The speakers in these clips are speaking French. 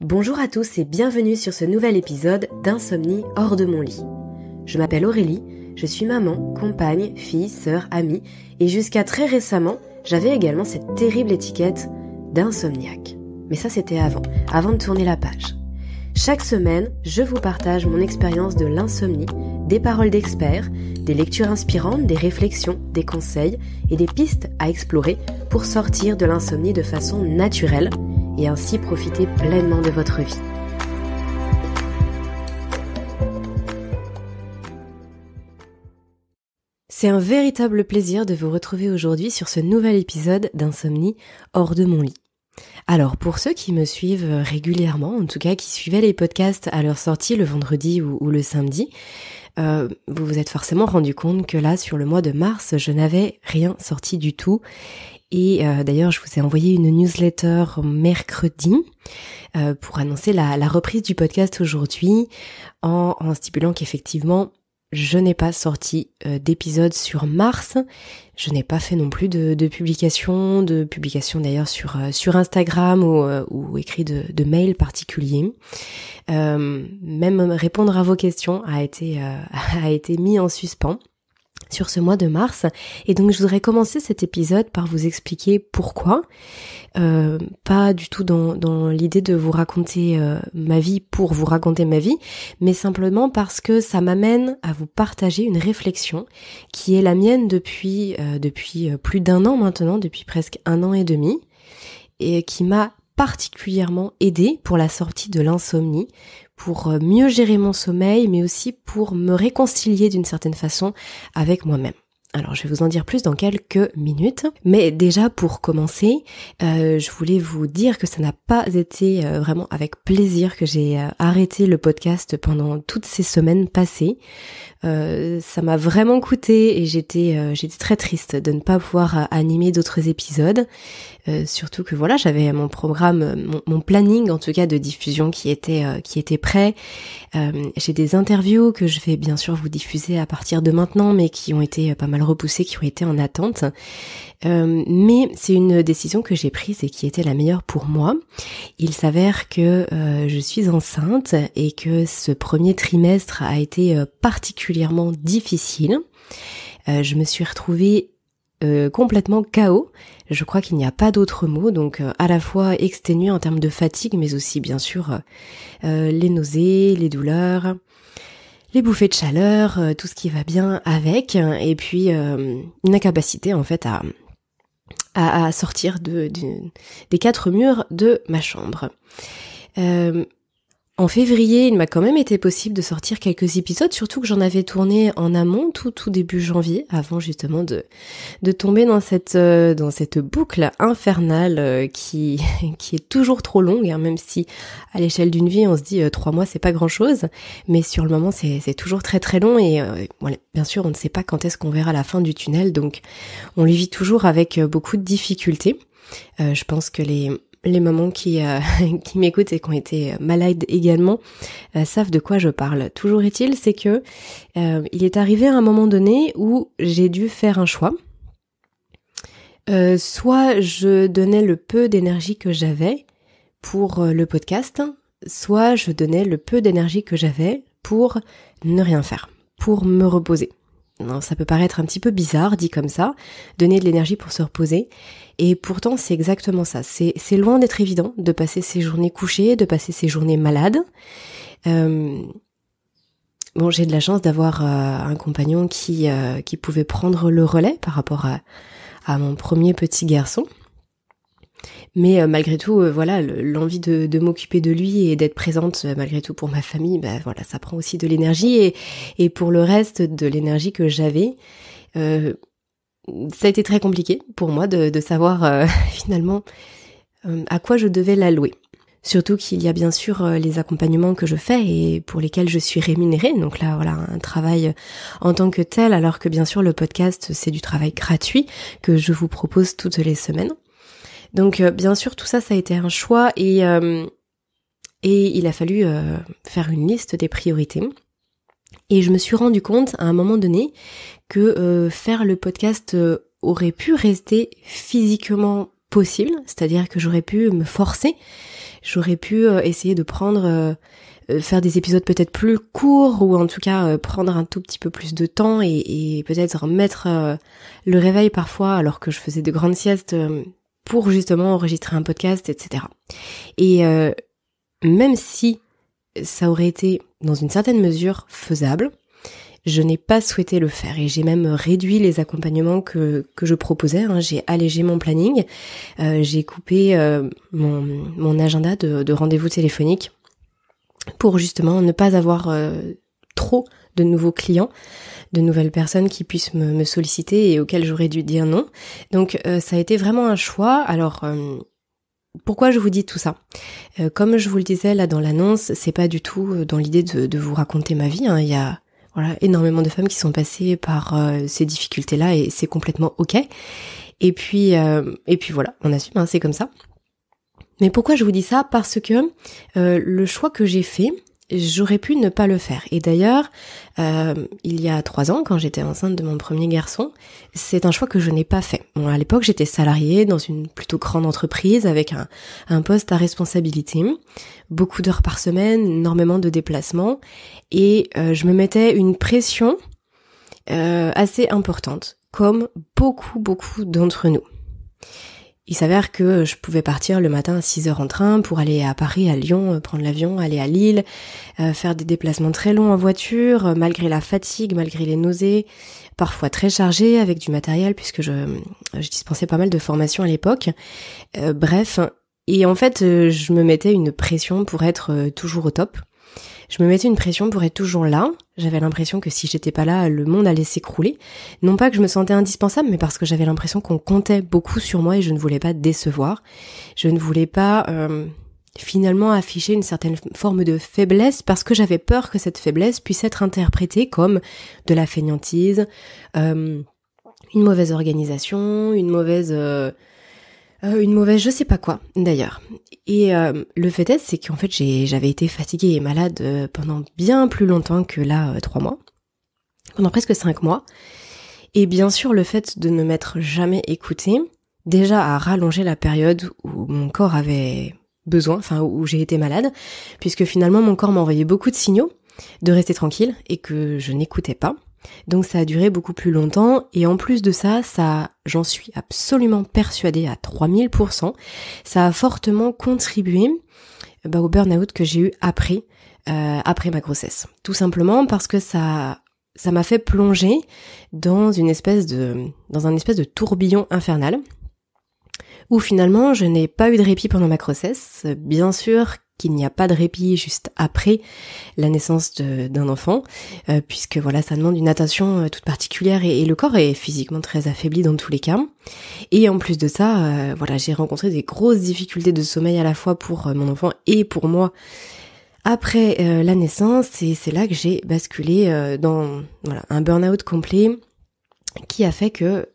Bonjour à tous et bienvenue sur ce nouvel épisode d'Insomnie hors de mon lit. Je m'appelle Aurélie, je suis maman, compagne, fille, sœur, amie et jusqu'à très récemment, j'avais également cette terrible étiquette d'insomniaque. Mais ça c'était avant de tourner la page. Chaque semaine, je vous partage mon expérience de l'insomnie, des paroles d'experts, des lectures inspirantes, des réflexions, des conseils et des pistes à explorer pour sortir de l'insomnie de façon naturelle et ainsi profiter pleinement de votre vie. C'est un véritable plaisir de vous retrouver aujourd'hui sur ce nouvel épisode d'Insomnie hors de mon lit. Alors pour ceux qui me suivent régulièrement, en tout cas qui suivaient les podcasts à leur sortie le vendredi ou le samedi, vous vous êtes forcément rendu compte que là sur le mois de mars, je n'avais rien sorti du tout. Et d'ailleurs, je vous ai envoyé une newsletter mercredi pour annoncer la reprise du podcast aujourd'hui en stipulant qu'effectivement, je n'ai pas sorti d'épisode sur mars. Je n'ai pas fait non plus de publication d'ailleurs sur Instagram ou écrit de mails particuliers. Même répondre à vos questions a été mis en suspens sur ce mois de mars, et donc je voudrais commencer cet épisode par vous expliquer pourquoi, pas du tout dans l'idée de vous raconter ma vie pour vous raconter ma vie, mais simplement parce que ça m'amène à vous partager une réflexion qui est la mienne depuis plus d'un an maintenant, depuis presque 1 an et demi, et qui m'a particulièrement aidée pour la sortie de l'insomnie, pour mieux gérer mon sommeil, mais aussi pour me réconcilier d'une certaine façon avec moi-même. Alors je vais vous en dire plus dans quelques minutes, mais déjà pour commencer, je voulais vous dire que ça n'a pas été vraiment avec plaisir que j'ai arrêté le podcast pendant toutes ces semaines passées. Ça m'a vraiment coûté et j'étais très triste de ne pas pouvoir animer d'autres épisodes. Surtout que voilà, j'avais mon programme, mon planning en tout cas de diffusion qui était prêt. J'ai des interviews que je vais bien sûr vous diffuser à partir de maintenant, mais qui ont été pas mal repoussées, qui ont été en attente. Mais c'est une décision que j'ai prise et qui était la meilleure pour moi. Il s'avère que je suis enceinte et que ce premier trimestre a été particulièrement difficile. Je me suis retrouvée complètement KO. Je crois qu'il n'y a pas d'autre mot, donc à la fois exténuée en termes de fatigue, mais aussi bien sûr les nausées, les douleurs, les bouffées de chaleur, tout ce qui va bien avec, et puis une incapacité en fait à sortir des 4 murs de ma chambre. En février, il m'a quand même été possible de sortir quelques épisodes, surtout que j'en avais tourné en amont, tout début janvier, avant justement de tomber dans cette boucle infernale qui est toujours trop longue, hein, même si à l'échelle d'une vie on se dit 3 mois c'est pas grand chose, mais sur le moment c'est toujours très très long et voilà, bien sûr on ne sait pas quand est-ce qu'on verra la fin du tunnel, donc on le vit toujours avec beaucoup de difficultés. Je pense que les mamans qui m'écoutent et qui ont été malades également savent de quoi je parle. Toujours est-il, c'est que il est arrivé à un moment donné où j'ai dû faire un choix. Soit je donnais le peu d'énergie que j'avais pour le podcast, soit je donnais le peu d'énergie que j'avais pour ne rien faire, pour me reposer. Non, ça peut paraître un petit peu bizarre dit comme ça, donner de l'énergie pour se reposer, et pourtant c'est exactement ça. C'est loin d'être évident de passer ses journées couchées, de passer ses journées malades. Bon, j'ai de la chance d'avoir un compagnon qui pouvait prendre le relais par rapport à mon premier petit garçon. Mais malgré tout, voilà, l'envie de m'occuper de lui et d'être présente malgré tout pour ma famille, voilà, ça prend aussi de l'énergie et pour le reste de l'énergie que j'avais, ça a été très compliqué pour moi de savoir finalement à quoi je devais l'allouer. Surtout qu'il y a bien sûr les accompagnements que je fais et pour lesquels je suis rémunérée. Donc là, voilà, un travail en tant que tel, alors que bien sûr le podcast, c'est du travail gratuit que je vous propose toutes les semaines. Donc bien sûr tout ça a été un choix et il a fallu faire une liste des priorités. Et je me suis rendu compte à un moment donné que faire le podcast aurait pu rester physiquement possible, c'est-à-dire que j'aurais pu me forcer, j'aurais pu essayer de faire des épisodes peut-être plus courts, ou en tout cas prendre un tout petit peu plus de temps et peut-être mettre le réveil parfois alors que je faisais de grandes siestes pour justement enregistrer un podcast, etc. Et même si ça aurait été dans une certaine mesure faisable, je n'ai pas souhaité le faire et j'ai même réduit les accompagnements que je proposais. J'ai allégé mon planning, j'ai coupé mon agenda de rendez-vous téléphoniques pour justement ne pas avoir trop de nouveaux clients, de nouvelles personnes qui puissent me solliciter et auxquelles j'aurais dû dire non. Donc ça a été vraiment un choix. Alors pourquoi je vous dis tout ça ? Comme je vous le disais là dans l'annonce, c'est pas du tout dans l'idée de vous raconter ma vie. Il y a énormément de femmes qui sont passées par ces difficultés-là et c'est complètement ok. Et puis voilà, on assume, c'est comme ça. Mais pourquoi je vous dis ça ? Parce que le choix que j'ai fait, j'aurais pu ne pas le faire. Et d'ailleurs, il y a 3 ans, quand j'étais enceinte de mon premier garçon, c'est un choix que je n'ai pas fait. Bon, à l'époque, j'étais salariée dans une plutôt grande entreprise avec un poste à responsabilité, beaucoup d'heures par semaine, énormément de déplacements, et je me mettais une pression assez importante, comme beaucoup d'entre nous. Il s'avère que je pouvais partir le matin à 6h en train pour aller à Paris, à Lyon, prendre l'avion, aller à Lille, faire des déplacements très longs en voiture, malgré la fatigue, malgré les nausées, parfois très chargés avec du matériel puisque je dispensais pas mal de formations à l'époque. Bref, et en fait, je me mettais une pression pour être toujours au top. Je me mettais une pression pour être toujours là. J'avais l'impression que si j'étais pas là, le monde allait s'écrouler. Non pas que je me sentais indispensable, mais parce que j'avais l'impression qu'on comptait beaucoup sur moi et je ne voulais pas décevoir. Je ne voulais pas finalement afficher une certaine forme de faiblesse parce que j'avais peur que cette faiblesse puisse être interprétée comme de la fainéantise, une mauvaise organisation, une mauvaise je sais pas quoi d'ailleurs. Et le fait est, c'est qu'en fait j'avais été fatiguée et malade pendant bien plus longtemps que là 3 mois, pendant presque 5 mois. Et bien sûr le fait de ne m'être jamais écoutée, déjà a rallongé la période où mon corps avait besoin, où j'ai été malade, puisque finalement mon corps m'envoyait beaucoup de signaux de rester tranquille et que je n'écoutais pas. Donc ça a duré beaucoup plus longtemps et en plus de ça, j'en suis absolument persuadée à 3000%, ça a fortement contribué au burn-out que j'ai eu après ma grossesse. Tout simplement parce que ça m'a fait plonger dans un espèce de tourbillon infernal où finalement je n'ai pas eu de répit pendant ma grossesse. Bien sûr qu'il n'y a pas de répit juste après la naissance d'un enfant, puisque voilà, ça demande une attention toute particulière et le corps est physiquement très affaibli dans tous les cas. Et en plus de ça, j'ai rencontré des grosses difficultés de sommeil à la fois pour mon enfant et pour moi après la naissance, et c'est là que j'ai basculé dans un burn-out complet qui a fait que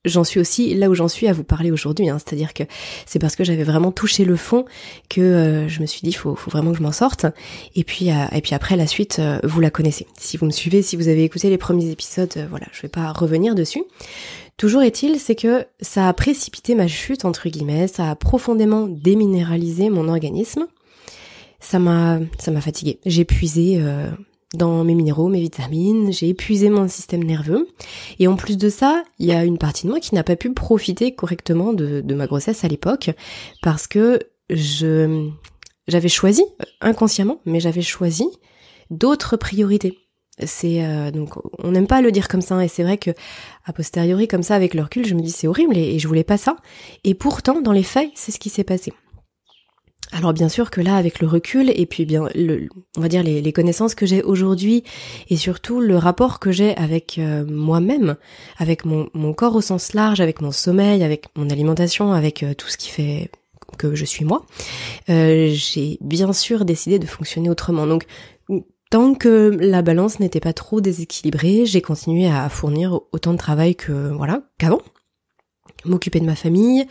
j'en suis aussi là où j'en suis à vous parler aujourd'hui, c'est-à-dire que c'est parce que j'avais vraiment touché le fond que je me suis dit faut vraiment que je m'en sorte. Et puis après la suite, vous la connaissez. Si vous me suivez, si vous avez écouté les premiers épisodes, je vais pas revenir dessus. Toujours est-il, c'est que ça a précipité ma chute entre guillemets, ça a profondément déminéralisé mon organisme. Ça m'a fatiguée. J'ai puisé dans mes minéraux, mes vitamines, j'ai épuisé mon système nerveux. Et en plus de ça, il y a une partie de moi qui n'a pas pu profiter correctement de ma grossesse à l'époque parce que j'avais choisi, inconsciemment, mais j'avais choisi d'autres priorités. Donc on n'aime pas le dire comme ça, et c'est vrai que a posteriori comme ça avec le recul, je me dis c'est horrible et je voulais pas ça. Et pourtant, dans les faits, c'est ce qui s'est passé. Alors bien sûr que là, avec le recul et puis on va dire les connaissances que j'ai aujourd'hui et surtout le rapport que j'ai avec moi-même, avec mon corps au sens large, avec mon sommeil, avec mon alimentation, avec tout ce qui fait que je suis moi, j'ai bien sûr décidé de fonctionner autrement. Donc tant que la balance n'était pas trop déséquilibrée, j'ai continué à fournir autant de travail qu'avant, m'occuper de ma famille,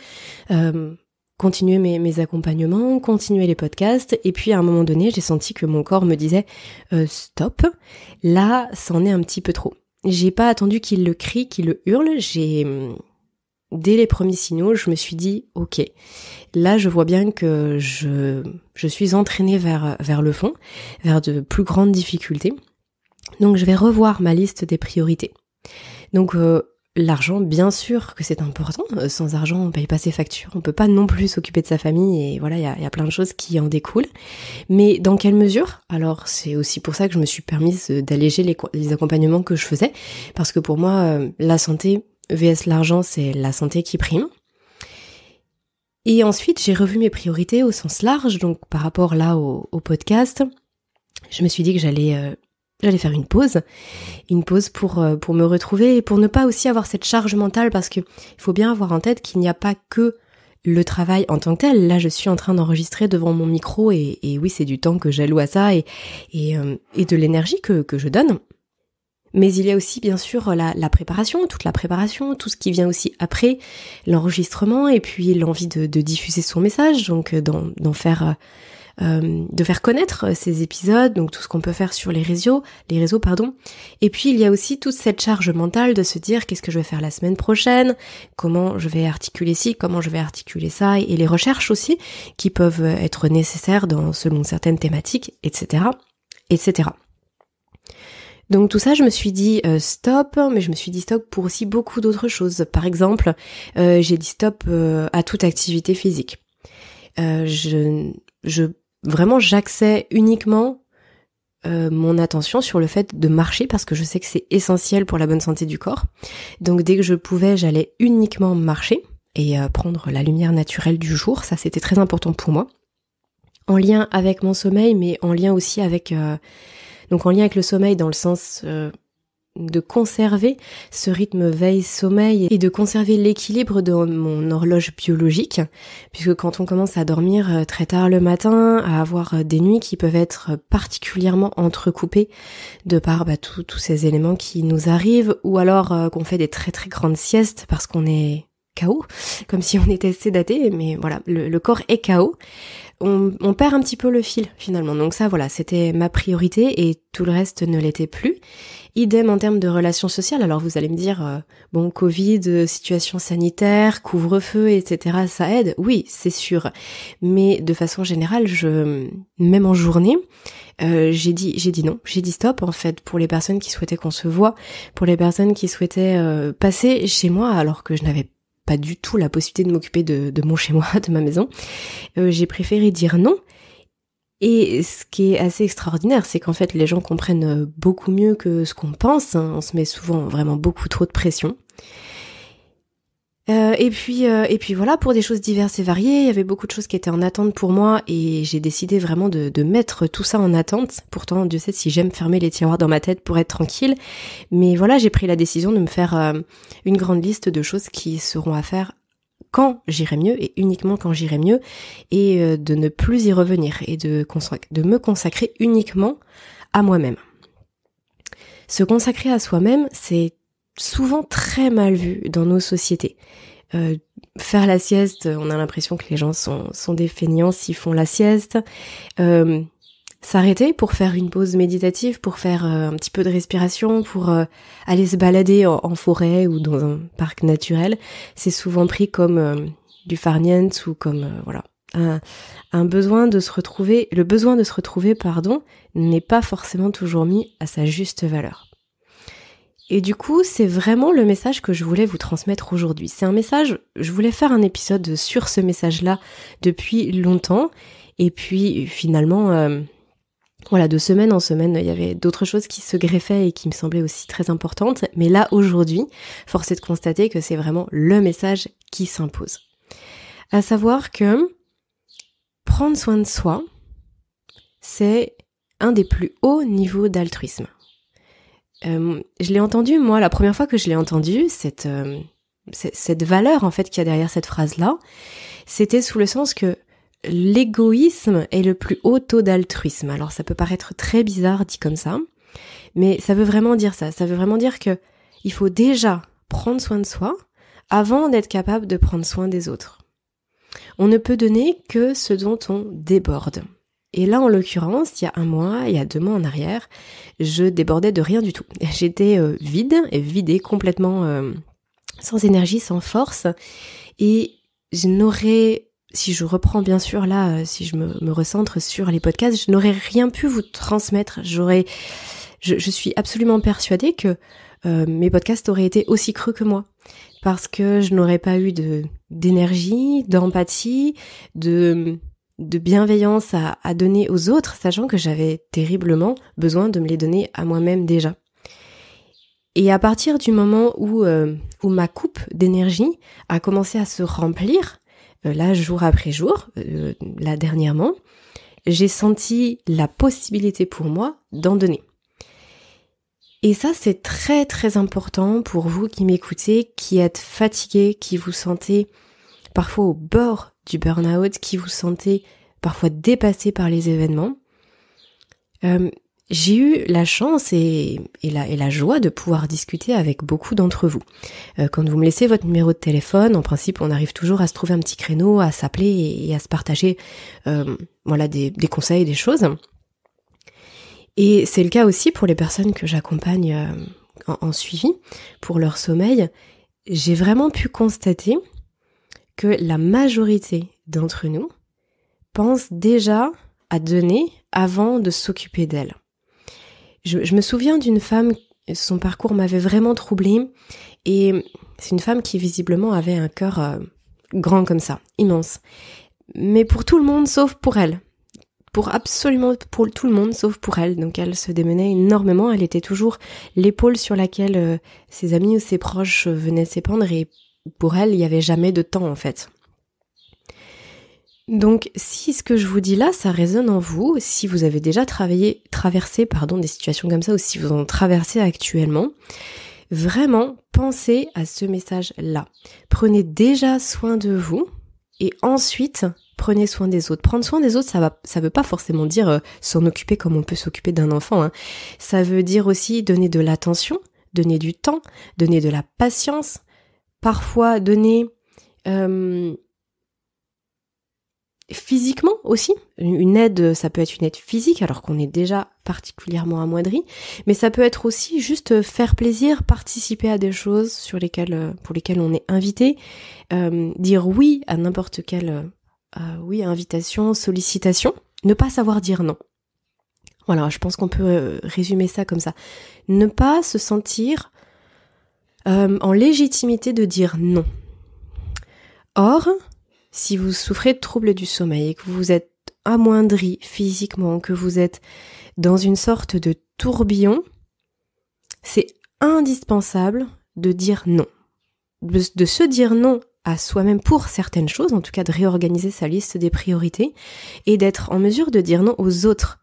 continuer mes accompagnements, continuer les podcasts, et puis à un moment donné, j'ai senti que mon corps me disait stop, là, c'en est un petit peu trop. J'ai pas attendu qu'il le crie, qu'il le hurle, j'ai dès les premiers signaux, je me suis dit, ok, là je vois bien que je suis entraînée vers le fond, vers de plus grandes difficultés. Donc je vais revoir ma liste des priorités. Donc l'argent, bien sûr que c'est important. Sans argent, on paye pas ses factures. On peut pas non plus s'occuper de sa famille et voilà, il y a plein de choses qui en découlent. Mais dans quelle mesure ? Alors c'est aussi pour ça que je me suis permise d'alléger les accompagnements que je faisais, parce que pour moi, la santé vs l'argent, c'est la santé qui prime. Et ensuite, j'ai revu mes priorités au sens large, donc par rapport là au podcast, je me suis dit que j'allais faire une pause pour me retrouver et pour ne pas aussi avoir cette charge mentale, parce que il faut bien avoir en tête qu'il n'y a pas que le travail en tant que tel. Là, je suis en train d'enregistrer devant mon micro et oui, c'est du temps que j'alloue à ça et de l'énergie que je donne. Mais il y a aussi bien sûr la préparation, toute la préparation, tout ce qui vient aussi après l'enregistrement et puis l'envie de diffuser son message, donc de faire connaître ces épisodes, donc tout ce qu'on peut faire sur les réseaux. Et puis il y a aussi toute cette charge mentale de se dire qu'est-ce que je vais faire la semaine prochaine, comment je vais articuler ci, comment je vais articuler ça, et les recherches aussi qui peuvent être nécessaires selon certaines thématiques, etc., etc. Donc tout ça, je me suis dit stop, mais je me suis dit stop pour aussi beaucoup d'autres choses. Par exemple, j'ai dit stop à toute activité physique. Vraiment, j'axais uniquement mon attention sur le fait de marcher, parce que je sais que c'est essentiel pour la bonne santé du corps. Donc dès que je pouvais, j'allais uniquement marcher et prendre la lumière naturelle du jour. Ça, c'était très important pour moi. En lien avec mon sommeil, mais en lien aussi avec... Donc en lien avec le sommeil dans le sens de conserver ce rythme veille-sommeil et de conserver l'équilibre de mon horloge biologique, puisque quand on commence à dormir très tard le matin, à avoir des nuits qui peuvent être particulièrement entrecoupées de par tous ces éléments qui nous arrivent, ou alors qu'on fait des très très grandes siestes parce qu'on est KO, comme si on était sédaté, mais voilà, le corps est KO. On perd un petit peu le fil finalement. Donc ça, voilà, c'était ma priorité et tout le reste ne l'était plus. Idem en termes de relations sociales. Alors vous allez me dire, Covid, situation sanitaire, couvre-feu, etc., ça aide. Oui, c'est sûr. Mais de façon générale, même en journée, j'ai dit non. J'ai dit stop en fait pour les personnes qui souhaitaient qu'on se voit, pour les personnes qui souhaitaient passer chez moi alors que je n'avais pas du tout la possibilité de m'occuper de mon chez-moi, de ma maison. J'ai préféré dire non. Et ce qui est assez extraordinaire, c'est qu'en fait, les gens comprennent beaucoup mieux que ce qu'on pense. On se met souvent vraiment beaucoup trop de pression. Et puis voilà, pour des choses diverses et variées, il y avait beaucoup de choses qui étaient en attente pour moi et j'ai décidé vraiment de mettre tout ça en attente. Pourtant, Dieu sait si j'aime fermer les tiroirs dans ma tête pour être tranquille. Mais voilà, j'ai pris la décision de me faire une grande liste de choses qui seront à faire quand j'irai mieux et uniquement quand j'irai mieux, et de ne plus y revenir et de me consacrer uniquement à moi-même. Se consacrer à soi-même, c'est souvent très mal vu dans nos sociétés. Faire la sieste, on a l'impression que les gens sont des feignants s'ils font la sieste. S'arrêter pour faire une pause méditative, pour faire un petit peu de respiration, pour aller se balader en forêt ou dans un parc naturel, c'est souvent pris comme du farniente ou comme voilà. Un besoin de se retrouver, le besoin de se retrouver, n'est pas forcément toujours mis à sa juste valeur. Et du coup, c'est vraiment le message que je voulais vous transmettre aujourd'hui. C'est un message, je voulais faire un épisode sur ce message-là depuis longtemps, et puis finalement, voilà, de semaine en semaine, il y avait d'autres choses qui se greffaient et qui me semblaient aussi très importantes, mais là, aujourd'hui, force est de constater que c'est vraiment le message qui s'impose. À savoir que prendre soin de soi, c'est un des plus hauts niveaux d'altruisme. Je l'ai entendu, moi, la première fois que je l'ai entendu, cette valeur en fait qu'il y a derrière cette phrase-là, c'était sous le sens que l'égoïsme est le plus haut taux d'altruisme. Alors ça peut paraître très bizarre dit comme ça, mais ça veut vraiment dire ça. Ça veut vraiment dire que il faut déjà prendre soin de soi avant d'être capable de prendre soin des autres. On ne peut donner que ce dont on déborde. Et là, en l'occurrence, il y a 1 mois, il y a 2 mois en arrière, je débordais de rien du tout. J'étais vidée complètement sans énergie, sans force. Et je n'aurais, si je reprends bien sûr là, si je me recentre sur les podcasts, je n'aurais rien pu vous transmettre. Je suis absolument persuadée que mes podcasts auraient été aussi crus que moi. Parce que je n'aurais pas eu d'énergie, d'empathie, de bienveillance à donner aux autres, sachant que j'avais terriblement besoin de me les donner à moi-même déjà. Et à partir du moment où ma coupe d'énergie a commencé à se remplir, là jour après jour, là dernièrement, j'ai senti la possibilité pour moi d'en donner. Et ça, c'est très très important pour vous qui m'écoutez, qui êtes fatigués, qui vous sentez parfois au bord du burn-out, qui vous sentez parfois dépassé par les événements. J'ai eu la chance et la joie de pouvoir discuter avec beaucoup d'entre vous. Quand vous me laissez votre numéro de téléphone, en principe, on arrive toujours à se trouver un petit créneau, à s'appeler et à se partager des conseils, des choses. Et c'est le cas aussi pour les personnes que j'accompagne en suivi pour leur sommeil. J'ai vraiment pu constater que la majorité d'entre nous pensent déjà à donner avant de s'occuper d'elle. Je me souviens d'une femme, son parcours m'avait vraiment troublée, et c'est une femme qui visiblement avait un cœur grand comme ça, immense. Mais pour tout le monde sauf pour elle. Pour tout le monde sauf pour elle. Donc elle se démenait énormément, elle était toujours l'épaule sur laquelle ses amis ou ses proches venaient s'épandre, et pour elle, il n'y avait jamais de temps en fait. Donc si ce que je vous dis là, ça résonne en vous, si vous avez déjà traversé des situations comme ça, ou si vous en traversez actuellement, vraiment pensez à ce message-là. Prenez déjà soin de vous, et ensuite prenez soin des autres. Prendre soin des autres, ça veut pas forcément dire s'en occuper comme on peut s'occuper d'un enfant, hein. Ça veut dire aussi donner de l'attention, donner du temps, donner de la patience, parfois donner physiquement aussi. Une aide, ça peut être une aide physique alors qu'on est déjà particulièrement amoindri, mais ça peut être aussi juste faire plaisir, participer à des choses pour lesquelles on est invité, dire oui à n'importe quelle invitation, sollicitation, ne pas savoir dire non. Voilà, je pense qu'on peut résumer ça comme ça. Ne pas se sentir en légitimité de dire non. Or, si vous souffrez de troubles du sommeil et que vous êtes amoindri physiquement, que vous êtes dans une sorte de tourbillon, c'est indispensable de dire non. De se dire non à soi-même pour certaines choses, en tout cas de réorganiser sa liste des priorités, et d'être en mesure de dire non aux autres.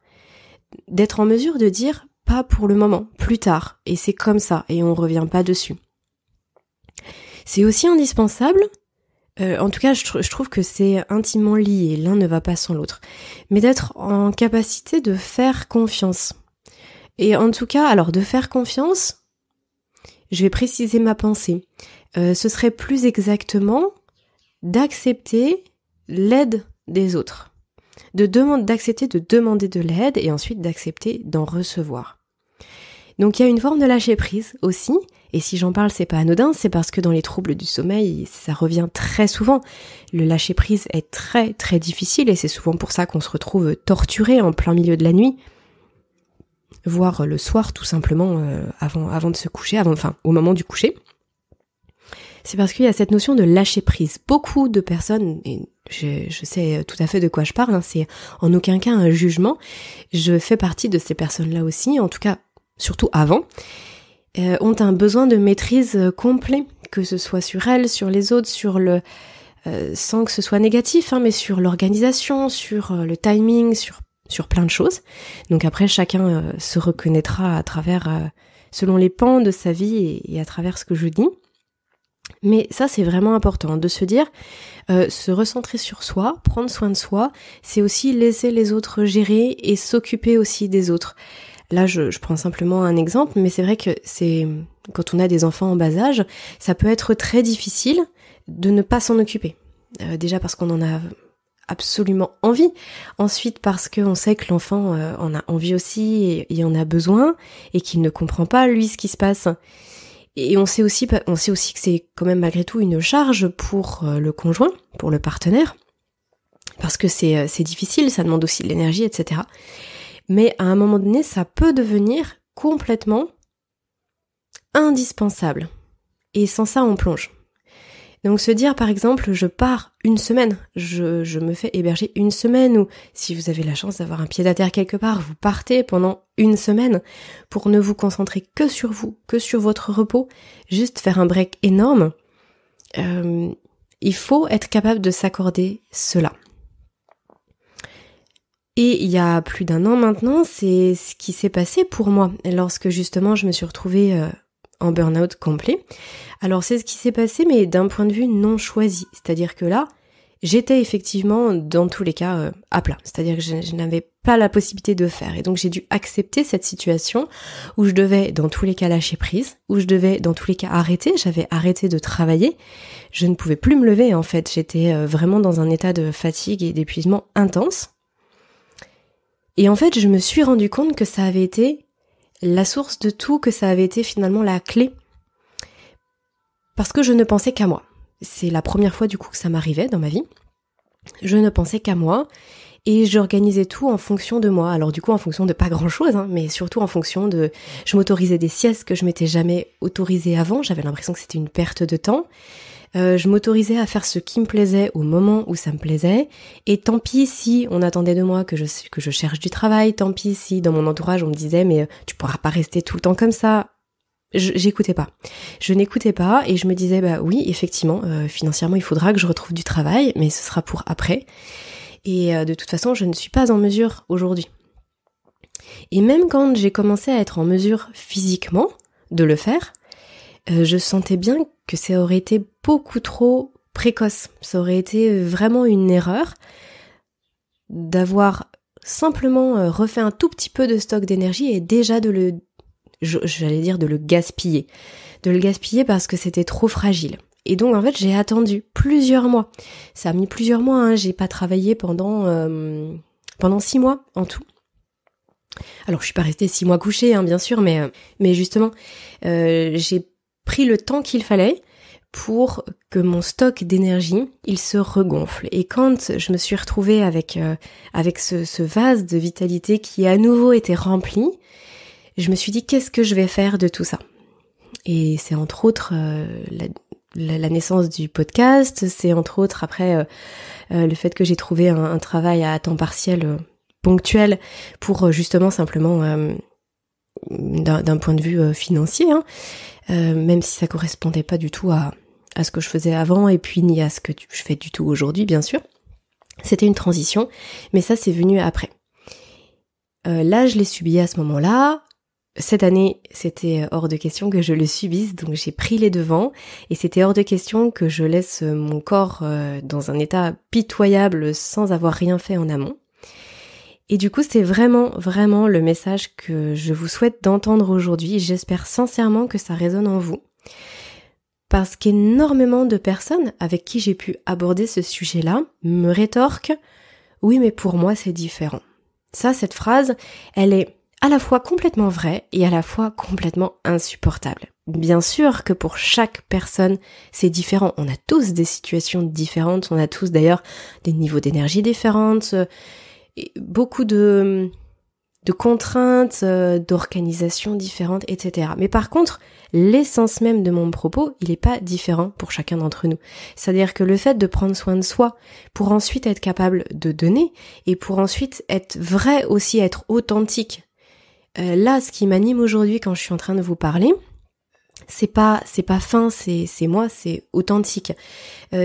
D'être en mesure de dire pas pour le moment, plus tard, et c'est comme ça, et on revient pas dessus. C'est aussi indispensable, en tout cas je trouve que c'est intimement lié, l'un ne va pas sans l'autre, mais d'être en capacité de faire confiance. Et en tout cas, alors de faire confiance, je vais préciser ma pensée. Ce serait plus exactement d'accepter l'aide des autres. D'accepter de demander de l'aide et ensuite d'accepter d'en recevoir. Donc il y a une forme de lâcher prise aussi, et si j'en parle c'est pas anodin, c'est parce que dans les troubles du sommeil, ça revient très souvent. Le lâcher prise est très très difficile et c'est souvent pour ça qu'on se retrouve torturé en plein milieu de la nuit, voire le soir tout simplement avant de se coucher, au moment du coucher. C'est parce qu'il y a cette notion de lâcher prise. Beaucoup de personnes, et je sais tout à fait de quoi je parle, hein, c'est en aucun cas un jugement, je fais partie de ces personnes-là aussi, en tout cas surtout avant, ont un besoin de maîtrise complet, que ce soit sur elles, sur les autres, sans que ce soit négatif, hein, mais sur l'organisation, sur le timing, sur plein de choses. Donc après, chacun se reconnaîtra à travers, selon les pans de sa vie et à travers ce que je dis. Mais ça, c'est vraiment important de se dire, se recentrer sur soi, prendre soin de soi, c'est aussi laisser les autres gérer et s'occuper aussi des autres. Là, je prends simplement un exemple, mais c'est vrai que quand on a des enfants en bas âge, ça peut être très difficile de ne pas s'en occuper. Déjà parce qu'on en a absolument envie. Ensuite parce qu'on sait que l'enfant en a envie aussi et en a besoin et qu'il ne comprend pas, lui, ce qui se passe. Et on sait aussi que c'est quand même malgré tout une charge pour le conjoint, pour le partenaire, parce que c'est difficile, ça demande aussi de l'énergie, etc. Mais à un moment donné, ça peut devenir complètement indispensable. Et sans ça, on plonge. Donc se dire par exemple, je pars une semaine, je me fais héberger une semaine, ou si vous avez la chance d'avoir un pied à terre quelque part, vous partez pendant une semaine pour ne vous concentrer que sur vous, que sur votre repos, juste faire un break énorme. Il faut être capable de s'accorder cela. Et il y a plus d'1 an maintenant, c'est ce qui s'est passé pour moi, lorsque justement je me suis retrouvée en burn-out complet. Alors c'est ce qui s'est passé, mais d'un point de vue non choisi. C'est-à-dire que là, j'étais effectivement, dans tous les cas, à plat. C'est-à-dire que je n'avais pas la possibilité de faire. Et donc j'ai dû accepter cette situation où je devais, dans tous les cas, lâcher prise, où je devais, dans tous les cas, arrêter. J'avais arrêté de travailler. Je ne pouvais plus me lever, en fait. J'étais vraiment dans un état de fatigue et d'épuisement intense. Et en fait, je me suis rendu compte que ça avait été la source de tout, que ça avait été finalement la clé. Parce que je ne pensais qu'à moi. C'est la première fois du coup que ça m'arrivait dans ma vie. Je ne pensais qu'à moi et j'organisais tout en fonction de moi. Alors du coup en fonction de pas grand chose, mais surtout en fonction de... Je m'autorisais des siestes que je m'étais jamais autorisée avant. J'avais l'impression que c'était une perte de temps. Je m'autorisais à faire ce qui me plaisait au moment où ça me plaisait, et tant pis si on attendait de moi que je cherche du travail, tant pis si dans mon entourage on me disait mais tu pourras pas rester tout le temps comme ça. J'écoutais pas. Je n'écoutais pas et je me disais bah oui effectivement financièrement il faudra que je retrouve du travail, mais ce sera pour après. Et de toute façon je ne suis pas en mesure aujourd'hui. Et même quand j'ai commencé à être en mesure physiquement de le faire, je sentais bien que ça aurait été beaucoup trop précoce. Ça aurait été vraiment une erreur d'avoir simplement refait un tout petit peu de stock d'énergie et déjà de le gaspiller. De le gaspiller parce que c'était trop fragile. Et donc en fait j'ai attendu plusieurs mois. Ça a mis plusieurs mois, j'ai pas travaillé pendant 6 mois en tout. Alors je suis pas restée 6 mois couchée bien sûr, mais justement j'ai pris le temps qu'il fallait pour que mon stock d'énergie, il se regonfle. Et quand je me suis retrouvée avec ce vase de vitalité qui à nouveau était rempli, je me suis dit qu'est-ce que je vais faire de tout ça ? Et c'est entre autres la naissance du podcast, c'est entre autres après le fait que j'ai trouvé un travail à temps partiel ponctuel pour justement simplement d'un point de vue financier, même si ça correspondait pas du tout à ce que je faisais avant et puis ni à ce que je fais du tout aujourd'hui bien sûr. C'était une transition, mais ça c'est venu après. Là je l'ai subi à ce moment-là. Cette année, c'était hors de question que je le subisse, donc j'ai pris les devants et c'était hors de question que je laisse mon corps dans un état pitoyable sans avoir rien fait en amont. Et du coup, c'est vraiment, vraiment le message que je vous souhaite d'entendre aujourd'hui. J'espère sincèrement que ça résonne en vous. Parce qu'énormément de personnes avec qui j'ai pu aborder ce sujet-là me rétorquent « Oui, mais pour moi, c'est différent ». Ça, cette phrase, elle est à la fois complètement vraie et à la fois complètement insupportable. Bien sûr que pour chaque personne, c'est différent. On a tous des situations différentes, on a tous d'ailleurs des niveaux d'énergie différentes, beaucoup de contraintes, d'organisations différentes, etc. Mais par contre, l'essence même de mon propos, il n'est pas différent pour chacun d'entre nous. C'est-à-dire que le fait de prendre soin de soi pour ensuite être capable de donner et pour ensuite être vrai aussi, être authentique. Là, ce qui m'anime aujourd'hui quand je suis en train de vous parler, c'est pas fin, c'est moi, c'est authentique.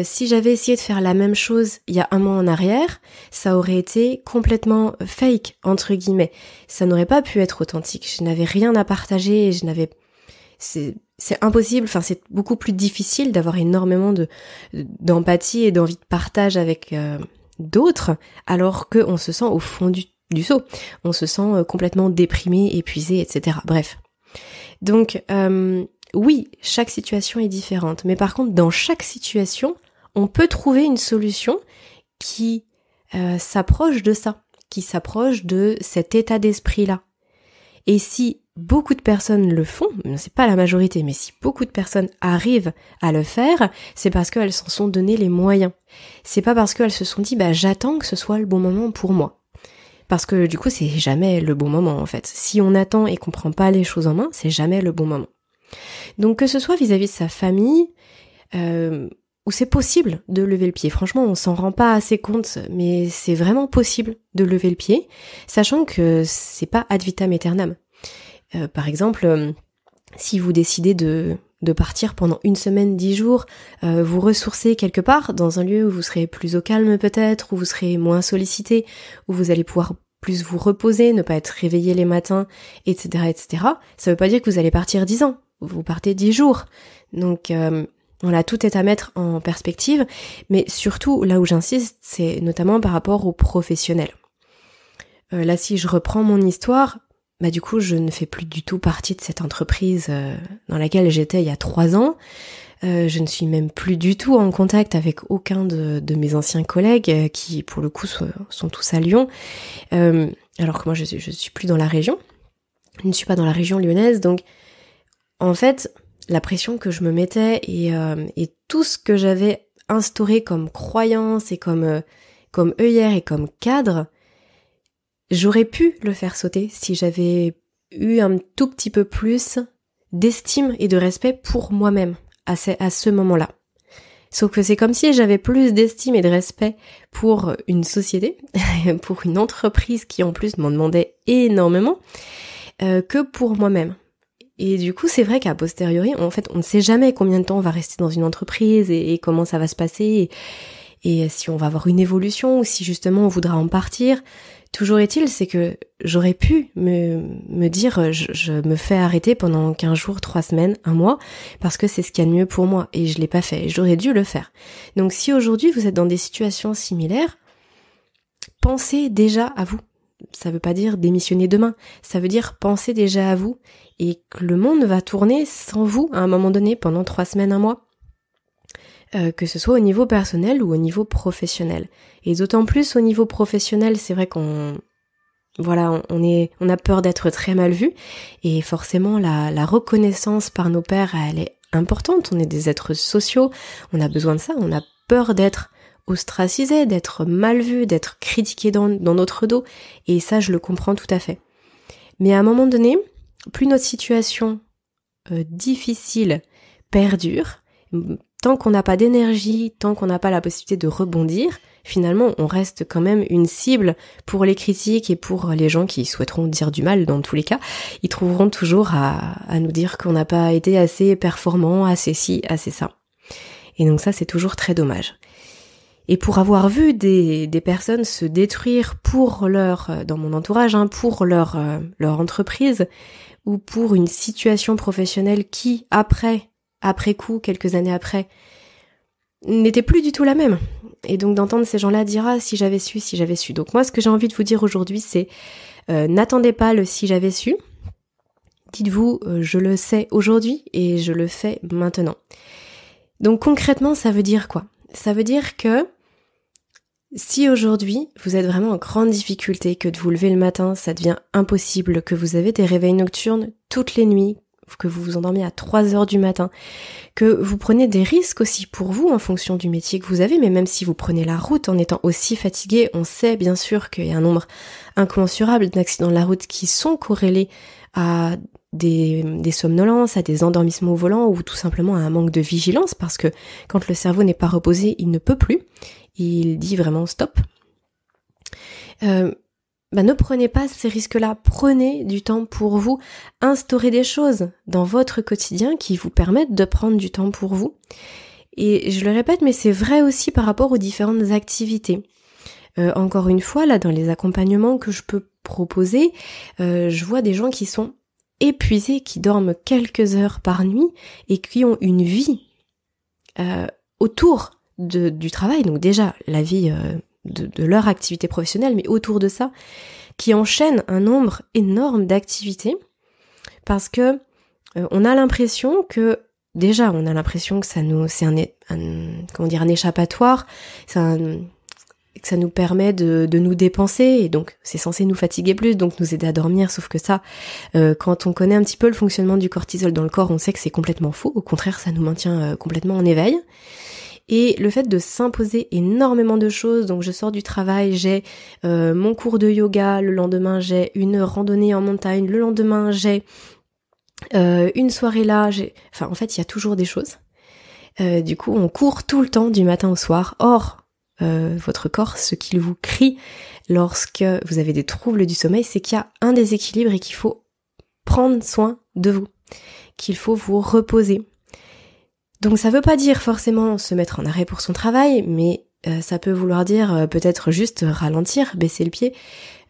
Si j'avais essayé de faire la même chose il y a 1 mois en arrière, ça aurait été complètement fake, entre guillemets. Ça n'aurait pas pu être authentique. Je n'avais rien à partager et c'est impossible, enfin c'est beaucoup plus difficile d'avoir énormément d'empathie et d'envie de partage avec d'autres, alors qu'on se sent au fond du seau. On se sent complètement déprimé, épuisé, etc. Bref. Donc, oui, chaque situation est différente, mais par contre, dans chaque situation, on peut trouver une solution qui s'approche de ça, qui s'approche de cet état d'esprit-là. Et si beaucoup de personnes le font, c'est pas la majorité, mais si beaucoup de personnes arrivent à le faire, c'est parce qu'elles s'en sont donné les moyens. C'est pas parce qu'elles se sont dit j'attends que ce soit le bon moment pour moi. Parce que du coup c'est jamais le bon moment en fait. Si on attend et qu'on prend pas les choses en main, c'est jamais le bon moment. Donc que ce soit vis-à-vis de sa famille, où c'est possible de lever le pied. Franchement, on s'en rend pas assez compte, mais c'est vraiment possible de lever le pied, sachant que c'est pas ad vitam aeternam. Par exemple, si vous décidez de partir pendant 1 semaine, 10 jours, vous ressourcer quelque part, dans un lieu où vous serez plus au calme peut-être, où vous serez moins sollicité, où vous allez pouvoir plus vous reposer, ne pas être réveillé les matins, etc., etc. Ça veut pas dire que vous allez partir 10 ans. Vous partez 10 jours. Donc, voilà, tout est à mettre en perspective, mais surtout, là où j'insiste, c'est notamment par rapport aux professionnels. Là, si je reprends mon histoire, du coup, je ne fais plus du tout partie de cette entreprise dans laquelle j'étais il y a 3 ans. Je ne suis même plus du tout en contact avec aucun de mes anciens collègues qui, pour le coup, sont tous à Lyon. Alors que moi, je suis plus dans la région. Je ne suis pas dans la région lyonnaise, donc en fait, la pression que je me mettais et tout ce que j'avais instauré comme croyance et comme œillère et comme cadre, j'aurais pu le faire sauter si j'avais eu un tout petit peu plus d'estime et de respect pour moi-même à ce moment-là. Sauf que c'est comme si j'avais plus d'estime et de respect pour une société, pour une entreprise qui en plus m'en demandait énormément, que pour moi-même. Et du coup, c'est vrai qu'à posteriori, en fait, on ne sait jamais combien de temps on va rester dans une entreprise et comment ça va se passer et si on va avoir une évolution ou si justement on voudra en partir. Toujours est-il, c'est que j'aurais pu me dire je me fais arrêter pendant 15 jours, 3 semaines, 1 mois, parce que c'est ce qu'il y a de mieux pour moi, et je l'ai pas fait, j'aurais dû le faire. Donc si aujourd'hui vous êtes dans des situations similaires, pensez déjà à vous. Ça veut pas dire démissionner demain, ça veut dire penser déjà à vous, et que le monde va tourner sans vous à un moment donné, pendant 3 semaines, 1 mois. Que ce soit au niveau personnel ou au niveau professionnel. Et d'autant plus au niveau professionnel, c'est vrai on a peur d'être très mal vu, et forcément la reconnaissance par nos pairs, elle est importante. On est des êtres sociaux, on a besoin de ça, on a peur d'être ostracisé, d'être mal vu, d'être critiqué dans notre dos, et ça je le comprends tout à fait. Mais à un moment donné, plus notre situation difficile perdure, tant qu'on n'a pas d'énergie, tant qu'on n'a pas la possibilité de rebondir, finalement, on reste quand même une cible pour les critiques et pour les gens qui souhaiteront dire du mal dans tous les cas. Ils trouveront toujours à nous dire qu'on n'a pas été assez performant, assez ci, assez ça. Et donc ça, c'est toujours très dommage. Et pour avoir vu des personnes se détruire dans mon entourage, pour leur entreprise, ou pour une situation professionnelle qui, après coup, quelques années après, n'était plus du tout la même. Et donc d'entendre ces gens-là dire « Ah, si j'avais su ». Donc moi, ce que j'ai envie de vous dire aujourd'hui, c'est n'attendez pas le « si j'avais su ». Dites-vous « je le sais aujourd'hui et je le fais maintenant ». Donc concrètement, ça veut dire quoi ? Ça veut dire que si aujourd'hui, vous êtes vraiment en grande difficulté, que de vous lever le matin, ça devient impossible, que vous avez des réveils nocturnes toutes les nuits, que vous vous endormez à 3 heures du matin, que vous prenez des risques aussi pour vous en fonction du métier que vous avez, mais même si vous prenez la route en étant aussi fatigué, on sait bien sûr qu'il y a un nombre incommensurable d'accidents de la route qui sont corrélés à des somnolences, à des endormissements au volant ou tout simplement à un manque de vigilance, parce que quand le cerveau n'est pas reposé, il ne peut plus, il dit vraiment stop. Ne prenez pas ces risques-là, prenez du temps pour vous, instaurez des choses dans votre quotidien qui vous permettent de prendre du temps pour vous. Et je le répète, mais c'est vrai aussi par rapport aux différentes activités. Encore une fois, là, dans les accompagnements que je peux proposer, je vois des gens qui sont épuisés, qui dorment quelques heures par nuit et qui ont une vie autour du travail, donc déjà la vie de leur activité professionnelle, mais autour de ça, qui enchaînent un nombre énorme d'activités, parce que on a l'impression que c'est un échappatoire, ça nous permet de nous dépenser, et donc c'est censé nous fatiguer plus, donc nous aider à dormir, sauf que ça, quand on connaît un petit peu le fonctionnement du cortisol dans le corps, on sait que c'est complètement faux, au contraire ça nous maintient complètement en éveil. Et le fait de s'imposer énormément de choses, donc je sors du travail, j'ai mon cours de yoga, le lendemain j'ai une randonnée en montagne, le lendemain j'ai une soirée là, enfin en fait il y a toujours des choses. Du coup on court tout le temps du matin au soir. Or, votre corps, ce qu'il vous crie lorsque vous avez des troubles du sommeil, c'est qu'il y a un déséquilibre et qu'il faut prendre soin de vous, qu'il faut vous reposer. Donc ça veut pas dire forcément se mettre en arrêt pour son travail, mais ça peut vouloir dire peut-être juste ralentir, baisser le pied,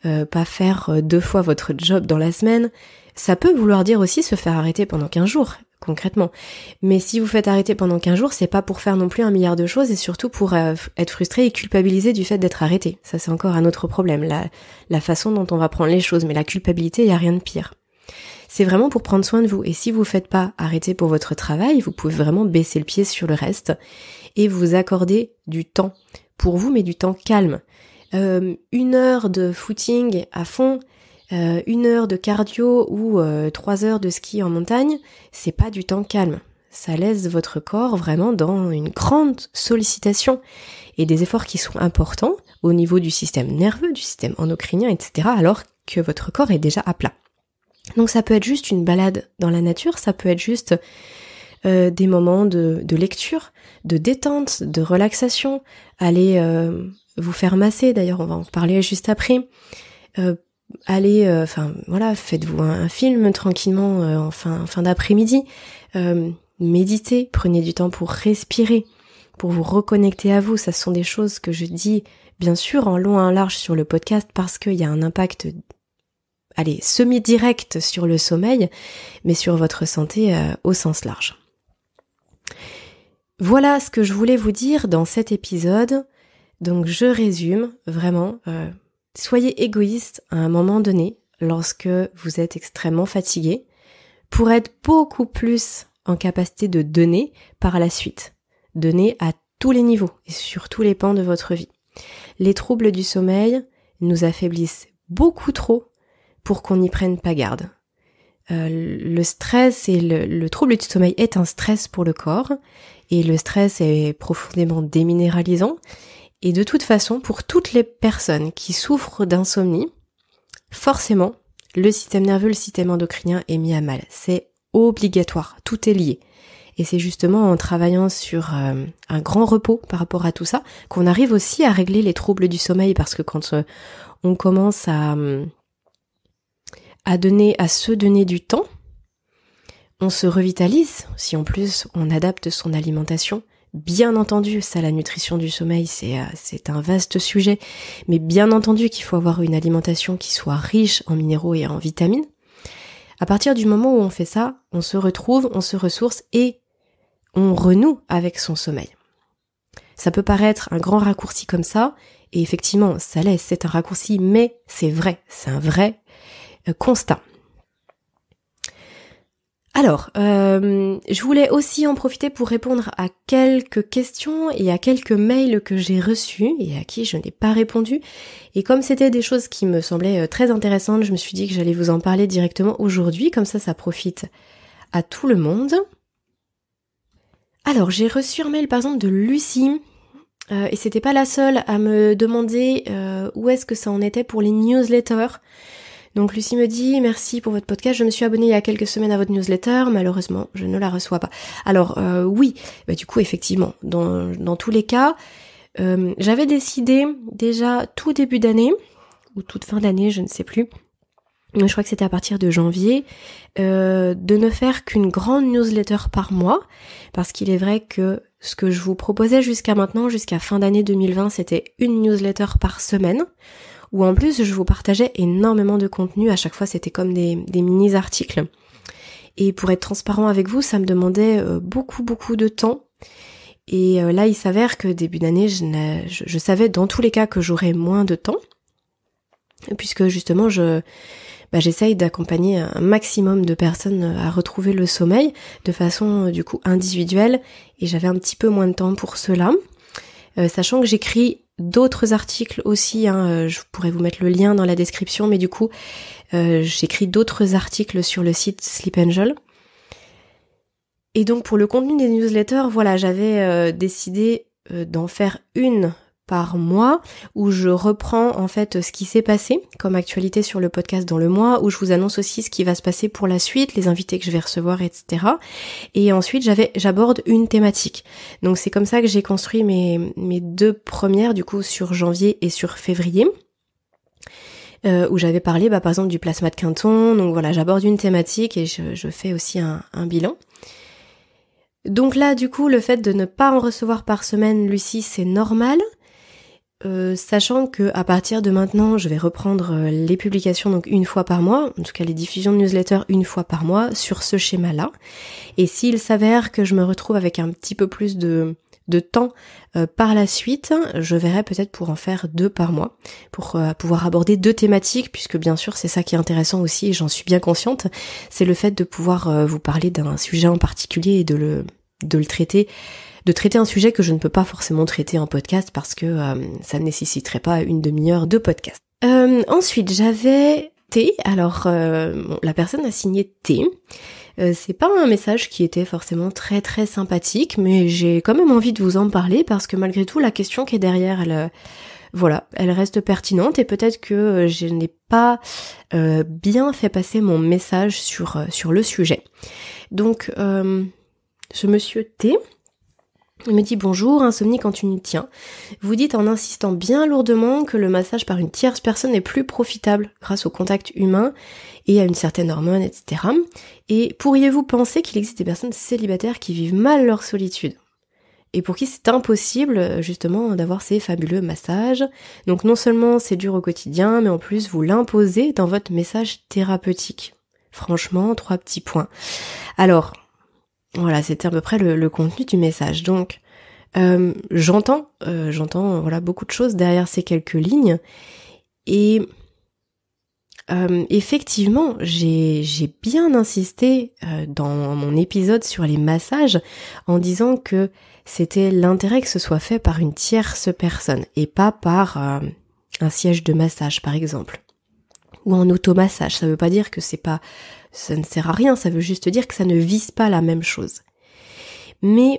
pas faire 2 fois votre job dans la semaine. Ça peut vouloir dire aussi se faire arrêter pendant 15 jours, concrètement. Mais si vous faites arrêter pendant 15 jours, c'est pas pour faire non plus 1 milliard de choses et surtout pour être frustré et culpabilisé du fait d'être arrêté. Ça c'est encore un autre problème, la façon dont on va prendre les choses, mais la culpabilité, il y a rien de pire. C'est vraiment pour prendre soin de vous. Et si vous faites pas arrêter pour votre travail, vous pouvez vraiment baisser le pied sur le reste et vous accorder du temps pour vous, mais du temps calme. 1 heure de footing à fond, 1 heure de cardio ou 3 heures de ski en montagne, c'est pas du temps calme. Ça laisse votre corps vraiment dans une grande sollicitation et des efforts qui sont importants au niveau du système nerveux, du système endocrinien, etc. alors que votre corps est déjà à plat. Donc ça peut être juste une balade dans la nature, ça peut être juste des moments de lecture, de détente, de relaxation, aller vous faire masser, d'ailleurs on va en reparler juste après, allez, faites-vous un film tranquillement en fin d'après-midi, méditez, prenez du temps pour respirer, pour vous reconnecter à vous. Ça sont des choses que je dis bien sûr en long et en large sur le podcast parce qu'il y a un impact semi-direct sur le sommeil, mais sur votre santé au sens large. Voilà ce que je voulais vous dire dans cet épisode. Donc je résume, vraiment, soyez égoïste à un moment donné lorsque vous êtes extrêmement fatigué pour être beaucoup plus en capacité de donner par la suite. Donner à tous les niveaux et sur tous les pans de votre vie. Les troubles du sommeil nous affaiblissent beaucoup trop pour qu'on n'y prenne pas garde. Le stress et le trouble du sommeil est un stress pour le corps et le stress est profondément déminéralisant. Et de toute façon, pour toutes les personnes qui souffrent d'insomnie, forcément, le système nerveux, le système endocrinien est mis à mal. C'est obligatoire, tout est lié. Et c'est justement en travaillant sur un grand repos par rapport à tout ça qu'on arrive aussi à régler les troubles du sommeil, parce que quand on commence à se donner du temps, on se revitalise. Si en plus on adapte son alimentation, bien entendu, ça, la nutrition du sommeil, c'est un vaste sujet, mais bien entendu qu'il faut avoir une alimentation qui soit riche en minéraux et en vitamines. À partir du moment où on fait ça, on se retrouve, on se ressource et on renoue avec son sommeil. Ça peut paraître un grand raccourci comme ça, et effectivement, ça l'est, c'est un raccourci, mais c'est vrai, c'est un vrai constat. Alors, je voulais aussi en profiter pour répondre à quelques questions et à quelques mails que j'ai reçus et à qui je n'ai pas répondu. Et comme c'était des choses qui me semblaient très intéressantes, je me suis dit que j'allais vous en parler directement aujourd'hui, comme ça profite à tout le monde. Alors, j'ai reçu un mail par exemple de Lucie, et c'était pas la seule à me demander où est-ce que ça en était pour les newsletters. Donc Lucie me dit « Merci pour votre podcast, je me suis abonnée il y a quelques semaines à votre newsletter, malheureusement je ne la reçois pas. » Alors oui, du coup effectivement, dans tous les cas, j'avais décidé déjà tout début d'année, ou toute fin d'année, je ne sais plus, mais je crois que c'était à partir de janvier, de ne faire qu'une grande newsletter par mois, parce qu'il est vrai que ce que je vous proposais jusqu'à maintenant, jusqu'à fin d'année 2020, c'était une newsletter par semaine, où en plus je vous partageais énormément de contenu, à chaque fois c'était comme des mini-articles. Et pour être transparent avec vous, ça me demandait beaucoup de temps. Et là il s'avère que début d'année, je savais dans tous les cas que j'aurais moins de temps, puisque justement j'essaye d'accompagner un maximum de personnes à retrouver le sommeil de façon du coup individuelle, et j'avais un petit peu moins de temps pour cela, sachant que j'écris d'autres articles aussi, je pourrais vous mettre le lien dans la description, mais du coup, j'écris d'autres articles sur le site Sleep Angel. Et donc pour le contenu des newsletters, voilà, j'avais décidé d'en faire une par mois, où je reprends en fait ce qui s'est passé comme actualité sur le podcast dans le mois, où je vous annonce aussi ce qui va se passer pour la suite, les invités que je vais recevoir, etc. Et ensuite j'aborde une thématique. Donc c'est comme ça que j'ai construit mes 2 premières, du coup sur janvier et sur février, où j'avais parlé par exemple du plasma de Quinton. Donc voilà, j'aborde une thématique et je fais aussi un bilan. Donc là du coup le fait de ne pas en recevoir par semaine, Lucie, c'est normal. Sachant que à partir de maintenant, je vais reprendre les publications donc une fois par mois, en tout cas les diffusions de newsletters une fois par mois sur ce schéma-là. Et s'il s'avère que je me retrouve avec un petit peu plus de temps par la suite, je verrai peut-être pour en faire 2 par mois, pour pouvoir aborder 2 thématiques, puisque bien sûr c'est ça qui est intéressant aussi, et j'en suis bien consciente, c'est le fait de pouvoir vous parler d'un sujet en particulier et de le traiter, de traiter un sujet que je ne peux pas forcément traiter en podcast parce que ça ne nécessiterait pas une demi-heure de podcast. Ensuite, j'avais T. Alors, la personne a signé T. C'est pas un message qui était forcément très très sympathique, mais j'ai quand même envie de vous en parler parce que malgré tout, la question qui est derrière, elle reste pertinente et peut-être que je n'ai pas bien fait passer mon message sur le sujet. Donc, ce monsieur T, il me dit « Bonjour, insomnie quand tu n'y tiens. Vous dites en insistant bien lourdement que le massage par une tierce personne est plus profitable grâce au contact humain et à une certaine hormone, etc. Et pourriez-vous penser qu'il existe des personnes célibataires qui vivent mal leur solitude et pour qui c'est impossible justement d'avoir ces fabuleux massages. Donc non seulement c'est dur au quotidien, mais en plus vous l'imposez dans votre message thérapeutique. Franchement, 3 petits points. Alors, voilà, c'était à peu près le contenu du message. Donc, j'entends voilà beaucoup de choses derrière ces quelques lignes. Et effectivement, j'ai bien insisté dans mon épisode sur les massages en disant que c'était l'intérêt que ce soit fait par une tierce personne et pas par un siège de massage, par exemple. Ou en automassage. Ça veut pas dire que ça ne sert à rien, ça veut juste dire que ça ne vise pas la même chose. Mais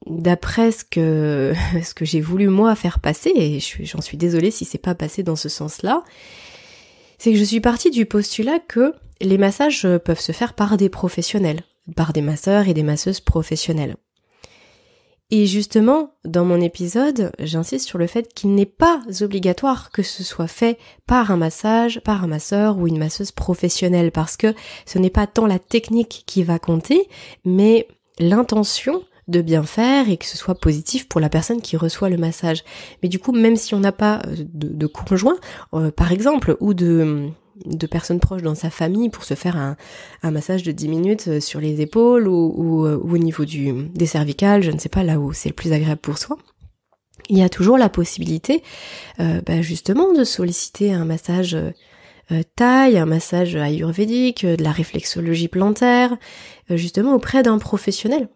d'après ce que j'ai voulu moi faire passer, et j'en suis désolée si c'est pas passé dans ce sens-là, c'est que je suis partie du postulat que les massages peuvent se faire par des professionnels, par des masseurs et des masseuses professionnelles. Et justement, dans mon épisode, j'insiste sur le fait qu'il n'est pas obligatoire que ce soit fait par un massage, par un masseur ou une masseuse professionnelle, parce que ce n'est pas tant la technique qui va compter, mais l'intention de bien faire et que ce soit positif pour la personne qui reçoit le massage. Mais du coup, même si on n'a pas de conjoint, par exemple, ou de personnes proches dans sa famille pour se faire un massage de 10 minutes sur les épaules ou au niveau des cervicales, je ne sais pas, là où c'est le plus agréable pour soi, il y a toujours la possibilité justement de solliciter un massage thaï, un massage ayurvédique, de la réflexologie plantaire, justement auprès d'un professionnel.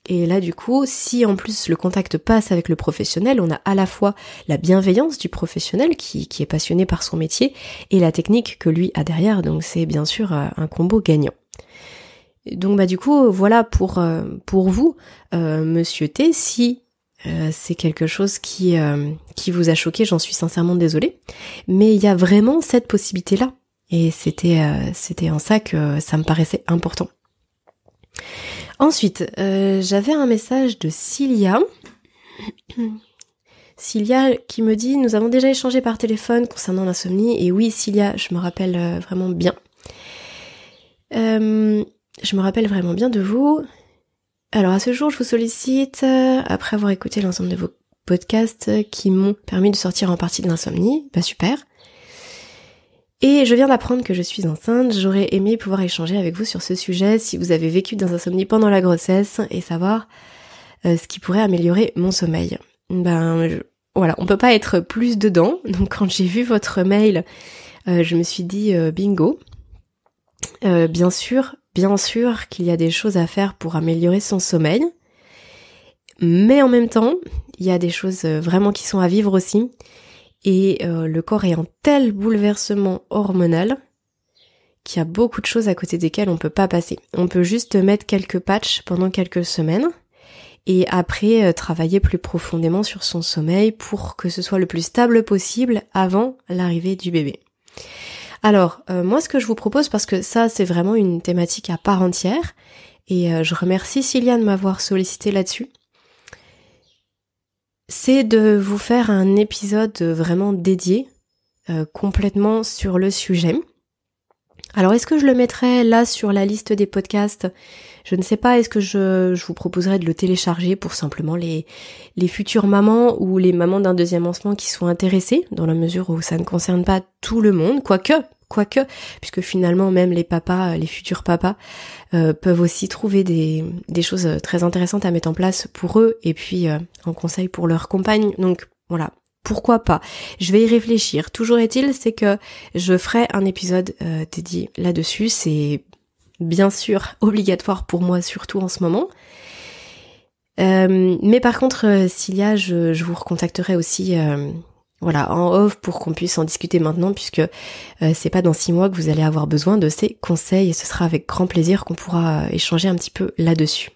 Et là du coup, si en plus le contact passe avec le professionnel, on a à la fois la bienveillance du professionnel qui est passionné par son métier et la technique que lui a derrière, donc c'est bien sûr un combo gagnant. Donc du coup, voilà pour vous, Monsieur T, si c'est quelque chose qui vous a choqué, j'en suis sincèrement désolée, mais il y a vraiment cette possibilité-là, et c'était en ça que ça me paraissait important. Ensuite, j'avais un message de Cilia qui me dit « Nous avons déjà échangé par téléphone concernant l'insomnie. » Et oui, Cilia, je me rappelle vraiment bien. Je me rappelle vraiment bien de vous. Alors à ce jour, je vous sollicite, après avoir écouté l'ensemble de vos podcasts qui m'ont permis de sortir en partie de l'insomnie. Bah super. Et je viens d'apprendre que je suis enceinte, j'aurais aimé pouvoir échanger avec vous sur ce sujet si vous avez vécu des insomnies pendant la grossesse et savoir ce qui pourrait améliorer mon sommeil. Voilà, on peut pas être plus dedans, donc quand j'ai vu votre mail, je me suis dit bingo. Bien sûr qu'il y a des choses à faire pour améliorer son sommeil, Mais en même temps, il y a des choses vraiment qui sont à vivre aussi. Et le corps est en tel bouleversement hormonal qu'il y a beaucoup de choses à côté desquelles on peut pas passer. On peut juste mettre quelques patchs pendant quelques semaines et après travailler plus profondément sur son sommeil pour que ce soit le plus stable possible avant l'arrivée du bébé. Alors, moi ce que je vous propose, parce que ça c'est vraiment une thématique à part entière, et je remercie Cilia de m'avoir sollicité là-dessus, c'est de vous faire un épisode vraiment dédié, complètement sur le sujet. Alors est-ce que je le mettrai là sur la liste des podcasts ? Je ne sais pas, est-ce que je vous proposerai de le télécharger pour simplement les futures mamans ou les mamans d'un deuxième enfant qui sont intéressées, dans la mesure où ça ne concerne pas tout le monde, quoique, puisque finalement même les papas, les futurs papas, peuvent aussi trouver des choses très intéressantes à mettre en place pour eux et puis en conseil pour leur compagne. Donc voilà, pourquoi pas. Je vais y réfléchir. Toujours est-il, c'est que je ferai un épisode dédié là-dessus. C'est bien sûr obligatoire pour moi, surtout en ce moment. Mais par contre, Cilia, je vous recontacterai aussi en off pour qu'on puisse en discuter maintenant, puisque c'est pas dans 6 mois que vous allez avoir besoin de ces conseils et ce sera avec grand plaisir qu'on pourra échanger un petit peu là-dessus.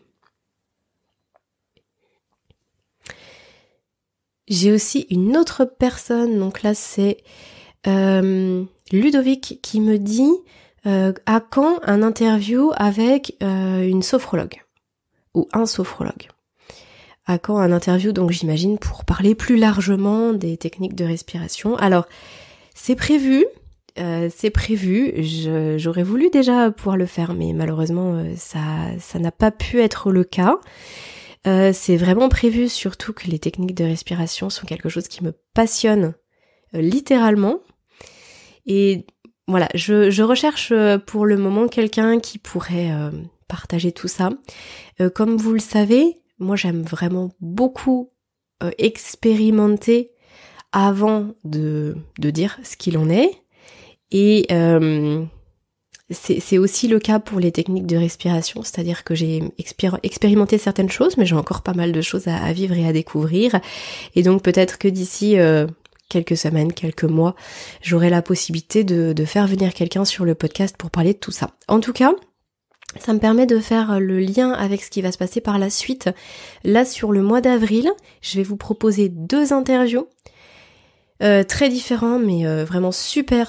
J'ai aussi une autre personne, donc là c'est Ludovic qui me dit à quand un interview avec une sophrologue ou un sophrologue. À quand un interview, donc j'imagine pour parler plus largement des techniques de respiration. Alors c'est prévu, j'aurais voulu déjà pouvoir le faire, mais malheureusement ça n'a pas pu être le cas. C'est vraiment prévu, surtout que les techniques de respiration sont quelque chose qui me passionne littéralement. Et voilà, je recherche pour le moment quelqu'un qui pourrait partager tout ça. Comme vous le savez, moi j'aime vraiment beaucoup expérimenter avant de dire ce qu'il en est. Et c'est aussi le cas pour les techniques de respiration, c'est-à-dire que j'ai expérimenté certaines choses, mais j'ai encore pas mal de choses à vivre et à découvrir. Et donc peut-être que d'ici quelques semaines, quelques mois, j'aurai la possibilité de faire venir quelqu'un sur le podcast pour parler de tout ça. En tout cas, ça me permet de faire le lien avec ce qui va se passer par la suite. Là, sur le mois d'avril, je vais vous proposer 2 interviews. Très différents, mais vraiment super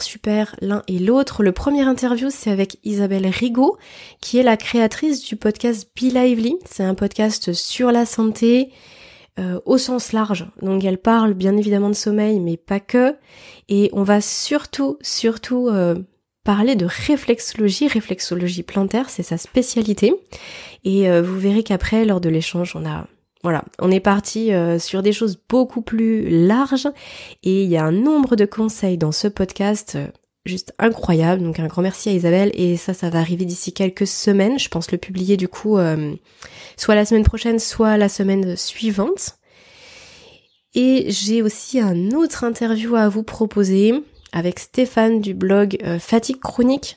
l'un et l'autre. Le premier interview, c'est avec Isabelle Rigaud, qui est la créatrice du podcast Be Lively. C'est un podcast sur la santé au sens large. Donc elle parle bien évidemment de sommeil, mais pas que. Et on va surtout parler de réflexologie plantaire, c'est sa spécialité. Et vous verrez qu'après, lors de l'échange, on est parti sur des choses beaucoup plus larges et il y a un nombre de conseils dans ce podcast juste incroyable. Donc un grand merci à Isabelle et ça va arriver d'ici quelques semaines. Je pense le publier du coup soit la semaine prochaine, soit la semaine suivante. Et j'ai aussi un autre interview à vous proposer avec Stéphane du blog Fatigue Chronique.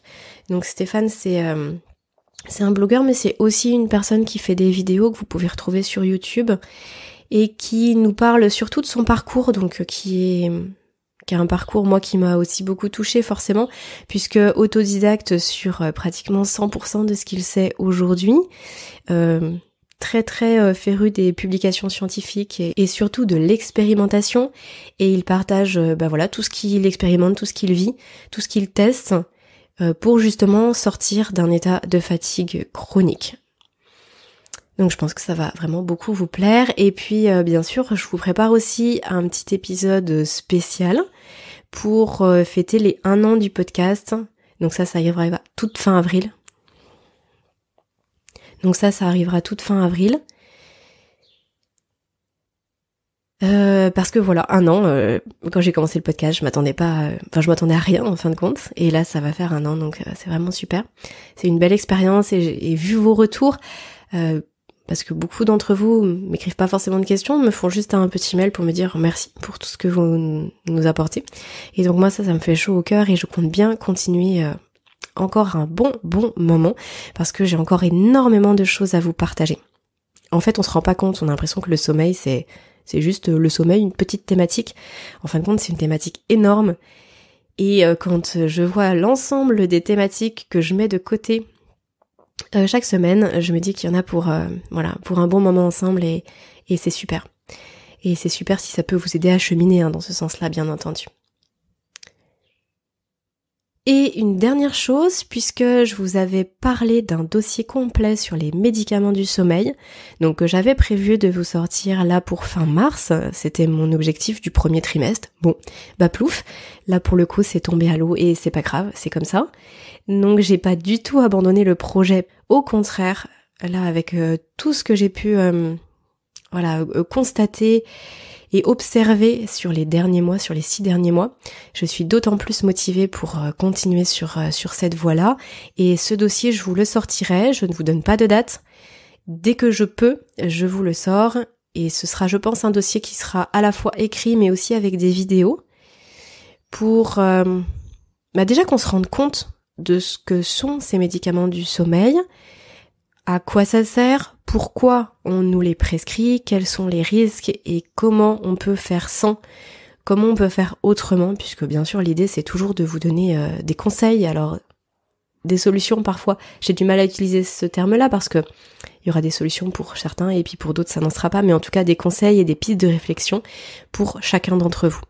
Donc Stéphane, c'est un blogueur, mais c'est aussi une personne qui fait des vidéos que vous pouvez retrouver sur YouTube et qui nous parle surtout de son parcours, donc qui a un parcours, moi, qui m'a aussi beaucoup touchée forcément, puisque autodidacte sur pratiquement 100% de ce qu'il sait aujourd'hui, très féru des publications scientifiques et surtout de l'expérimentation, et il partage tout ce qu'il expérimente, tout ce qu'il vit, tout ce qu'il teste, pour justement sortir d'un état de fatigue chronique. Donc je pense que ça va vraiment beaucoup vous plaire. Et puis bien sûr, je vous prépare aussi un petit épisode spécial pour fêter les 1 an du podcast. Donc ça arrivera toute fin avril. Parce que voilà, 1 an, quand j'ai commencé le podcast, je m'attendais à rien en fin de compte, et là ça va faire 1 an, donc c'est vraiment super. C'est une belle expérience, et vu vos retours, parce que beaucoup d'entre vous m'écrivent pas forcément de questions, me font juste un petit mail pour me dire merci pour tout ce que vous nous apportez, et donc moi ça me fait chaud au cœur, et je compte bien continuer encore un bon moment, parce que j'ai encore énormément de choses à vous partager. En fait, on se rend pas compte, on a l'impression que le sommeil, c'est juste le sommeil, une petite thématique. En fin de compte, c'est une thématique énorme. Et quand je vois l'ensemble des thématiques que je mets de côté chaque semaine, je me dis qu'il y en a pour un bon moment ensemble et c'est super. Et c'est super si ça peut vous aider à cheminer dans ce sens-là, bien entendu. Et une dernière chose, puisque je vous avais parlé d'un dossier complet sur les médicaments du sommeil, donc j'avais prévu de vous sortir là pour fin mars, c'était mon objectif du premier trimestre. Bon, plouf, là pour le coup c'est tombé à l'eau et c'est pas grave, c'est comme ça. Donc j'ai pas du tout abandonné le projet, au contraire, là avec tout ce que j'ai pu constater et observer sur les derniers mois, sur les 6 derniers mois, je suis d'autant plus motivée pour continuer sur cette voie-là. Et ce dossier, je vous le sortirai, je ne vous donne pas de date. Dès que je peux, je vous le sors. Et ce sera, je pense, un dossier qui sera à la fois écrit, mais aussi avec des vidéos, pour déjà qu'on se rende compte de ce que sont ces médicaments du sommeil, à quoi ça sert, pourquoi on nous les prescrit, quels sont les risques et comment on peut faire sans, comment on peut faire autrement, puisque bien sûr l'idée c'est toujours de vous donner des conseils, alors des solutions parfois, j'ai du mal à utiliser ce terme-là parce que il y aura des solutions pour certains et puis pour d'autres ça n'en sera pas, mais en tout cas des conseils et des pistes de réflexion pour chacun d'entre vous.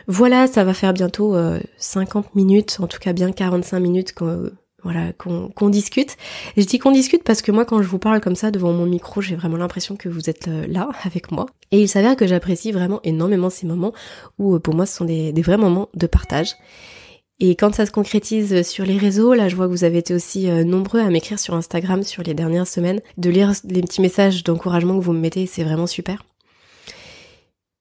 Voilà, ça va faire bientôt 50 minutes, en tout cas bien 45 minutes qu'on discute. Je dis qu'on discute parce que moi quand je vous parle comme ça devant mon micro, j'ai vraiment l'impression que vous êtes là avec moi. Et il s'avère que j'apprécie vraiment énormément ces moments où pour moi ce sont des vrais moments de partage. Et quand ça se concrétise sur les réseaux, là je vois que vous avez été aussi nombreux à m'écrire sur Instagram sur les dernières semaines, de lire les petits messages d'encouragement que vous me mettez, c'est vraiment super.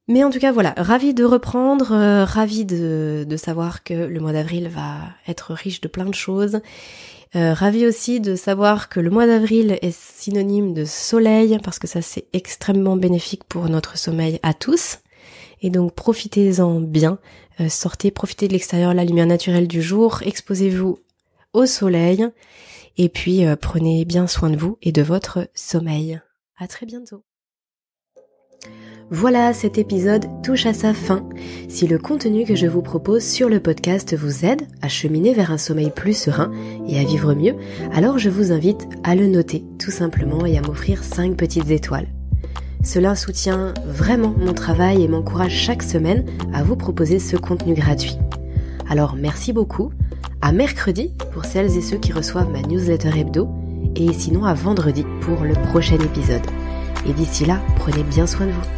Mais en tout cas voilà, ravie de reprendre, ravie de savoir que le mois d'avril va être riche de plein de choses. Ravie aussi de savoir que le mois d'avril est synonyme de soleil, parce que ça c'est extrêmement bénéfique pour notre sommeil à tous. Et donc profitez-en bien, sortez, profitez de l'extérieur, la lumière naturelle du jour, exposez-vous au soleil, et puis prenez bien soin de vous et de votre sommeil. À très bientôt. Voilà, cet épisode touche à sa fin. Si le contenu que je vous propose sur le podcast vous aide à cheminer vers un sommeil plus serein et à vivre mieux, alors je vous invite à le noter tout simplement et à m'offrir 5 petites étoiles. Cela soutient vraiment mon travail et m'encourage chaque semaine à vous proposer ce contenu gratuit. Alors merci beaucoup, à mercredi pour celles et ceux qui reçoivent ma newsletter hebdo, et sinon à vendredi pour le prochain épisode. Et d'ici là, prenez bien soin de vous.